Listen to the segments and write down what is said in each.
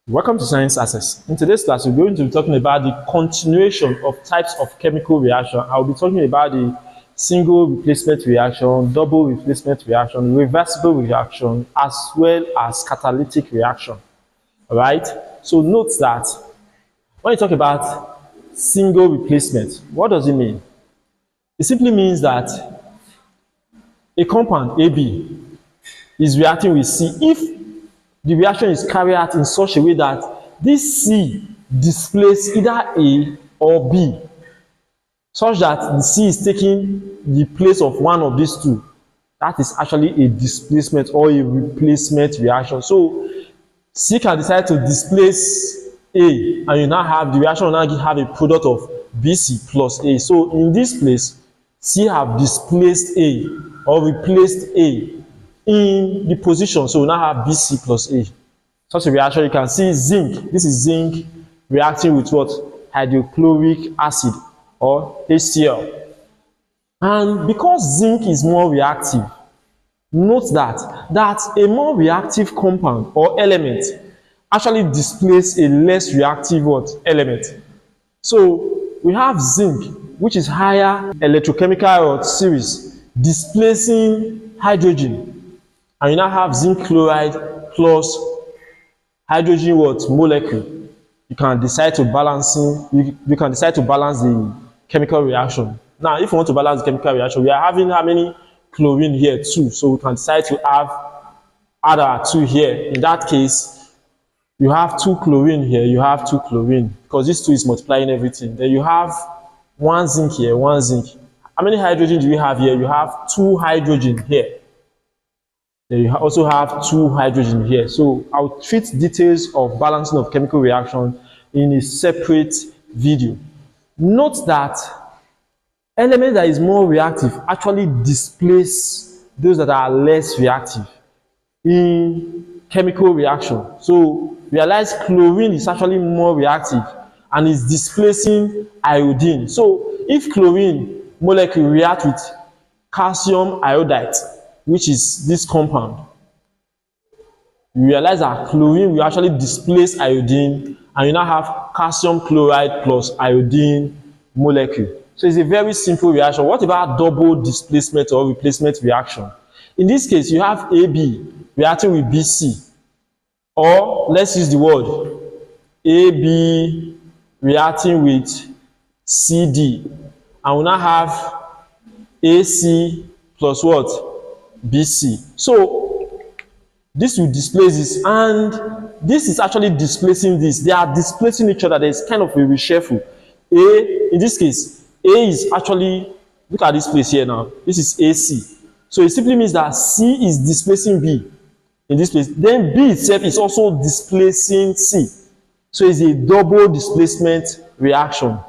Welcome to Science Access. In today's class, we're going to be talking about the continuation of types of chemical reaction. I'll be talking about the single replacement reaction, double replacement reaction, reversible reaction, as well as catalytic reaction. All right? So note that when you talk about single replacement, what does it mean? It simply means that a compound AB is reacting with C if the reaction is carried out in such a way that this C displaces either A or B, such that the C is taking the place of one of these two. That is actually a displacement or a replacement reaction. So C can decide to displace A, and you now have the reaction will now have a product of BC plus A. So in this place, C have displaced A or replaced A in the position, so we now have BC plus A. Such a reaction, you can see zinc. This is zinc reacting with what? Hydrochloric acid or HCl. And because zinc is more reactive, note that a more reactive compound or element actually displaces a less reactive element. So we have zinc, which is higher electrochemical series, displacing hydrogen. And you now have zinc chloride plus hydrogen molecule. You can decide to balance the chemical reaction. Now, if you want to balance the chemical reaction, we are having how many chlorine here? 2. So we can decide to add our 2 here. In that case, you have 2 chlorine here, you have 2 chlorine, because this 2 is multiplying everything. Then you have 1 zinc here, 1 zinc. How many hydrogen do you have here? You have 2 hydrogen here. Then you also have 2 hydrogen here. So I'll treat details of balancing of chemical reaction in a separate video. Note that element that is more reactive actually displace those that are less reactive in chemical reaction. So realize chlorine is actually more reactive and is displacing iodine. So if chlorine molecule react with calcium iodide, which is this compound, you realize that chlorine will actually displace iodine, and you now have calcium chloride plus iodine molecule. So it's a very simple reaction. What about double displacement or replacement reaction? In this case, you have AB reacting with BC, or let's use the word AB reacting with CD, and we now have AC plus what? BC. So this will displace this, and this is actually displacing this. They are displacing each other. There is kind of a reshuffle. A, in this case, A is actually, look at this place here now. This is AC. So it simply means that C is displacing B in this place. Then B itself is also displacing C. So it's a double displacement reaction. You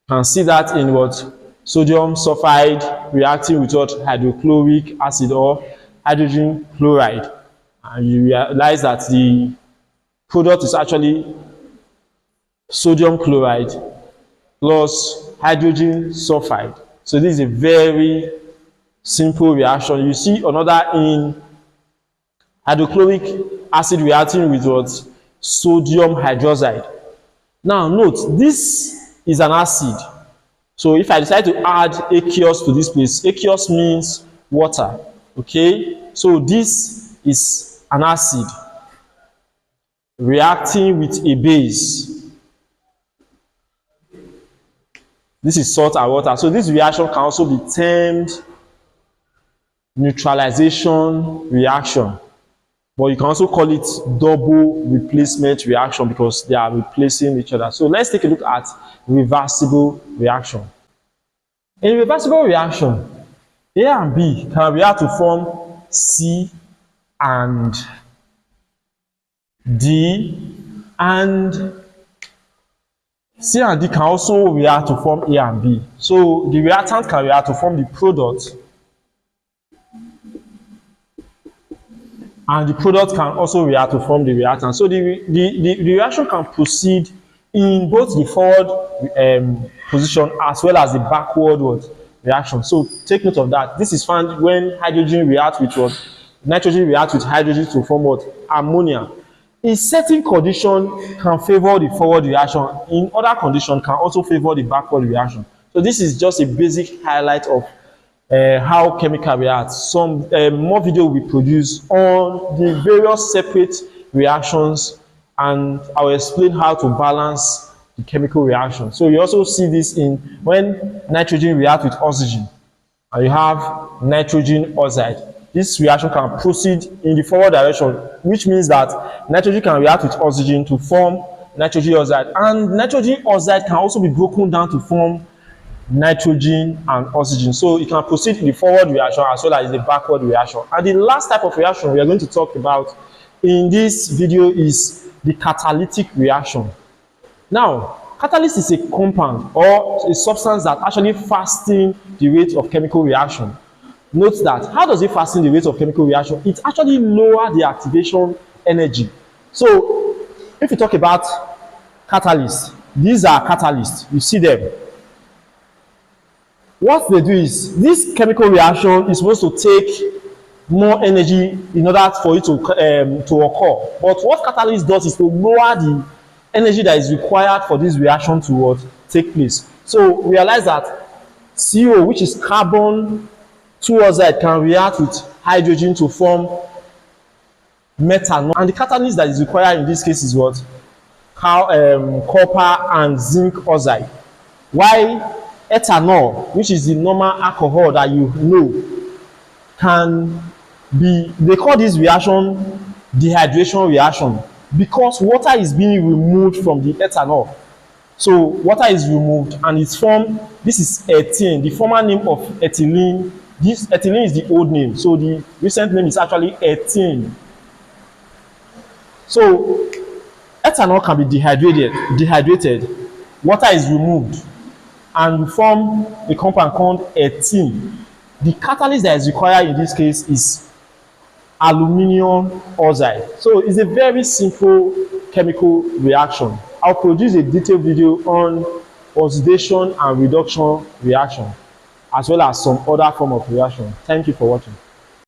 can see that in what? Sodium sulfide reacting with what? Hydrochloric acid or hydrogen chloride. And you realize that the product is actually sodium chloride plus hydrogen sulfide. So this is a very simple reaction. You see another in hydrochloric acid reacting with what? Sodium hydroxide. Now note, this is an acid. So if I decide to add aqueous to this place, aqueous means water. Okay? So this is an acid reacting with a base. This is salt and water. So this reaction can also be termed neutralization reaction. But you can also call it double replacement reaction because they are replacing each other. So let's take a look at reversible reaction. In reversible reaction, A and B can react to form C and D, and C and D can also react to form A and B. So the reactant can react to form the product, and the product can also react to form the reactant. So the reaction can proceed in both the forward position as well as the backward reaction. So take note of that. This is found when hydrogen reacts with what? Nitrogen reacts with hydrogen to form what? Ammonia. in certain condition can favor the forward reaction, in other condition can also favor the backward reaction. So this is just a basic highlight of how chemical reacts. Some more video will be produced on the various separate reactions, and I will explain how to balance the chemical reaction. So you also see this in when nitrogen reacts with oxygen, and you have nitrogen oxide. This reaction can proceed in the forward direction, which means that nitrogen can react with oxygen to form nitrogen oxide, and nitrogen oxide can also be broken down to form nitrogen and oxygen. So it can proceed in the forward reaction as well as the backward reaction. And the last type of reaction we are going to talk about in this video is the catalytic reaction. Now, catalyst is a compound or a substance that actually fastens the rate of chemical reaction. Note that, how does it fasten the rate of chemical reaction? It actually lowers the activation energy. So, if you talk about catalysts, these are catalysts, you see them. What they do is, this chemical reaction is supposed to take more energy in order for it to occur. But what catalyst does is to lower the energy that is required for this reaction to take place. So realize that CO, which is carbon 2 oxide, can react with hydrogen to form methanol. And the catalyst that is required in this case is what? Copper and zinc oxide. While ethanol, which is the normal alcohol that you know, can be, they call this reaction dehydration reaction, because water is being removed from the ethanol. So water is removed and it's formed, this is ethane, the former name of ethylene. This ethylene is the old name, so the recent name is actually ethane. So ethanol can be dehydrated, water is removed, and you form a compound called ethene. The catalyst that is required in this case is aluminium oxide. So it's a very simple chemical reaction. I'll produce a detailed video on oxidation and reduction reaction, as well as some other form of reaction. Thank you for watching.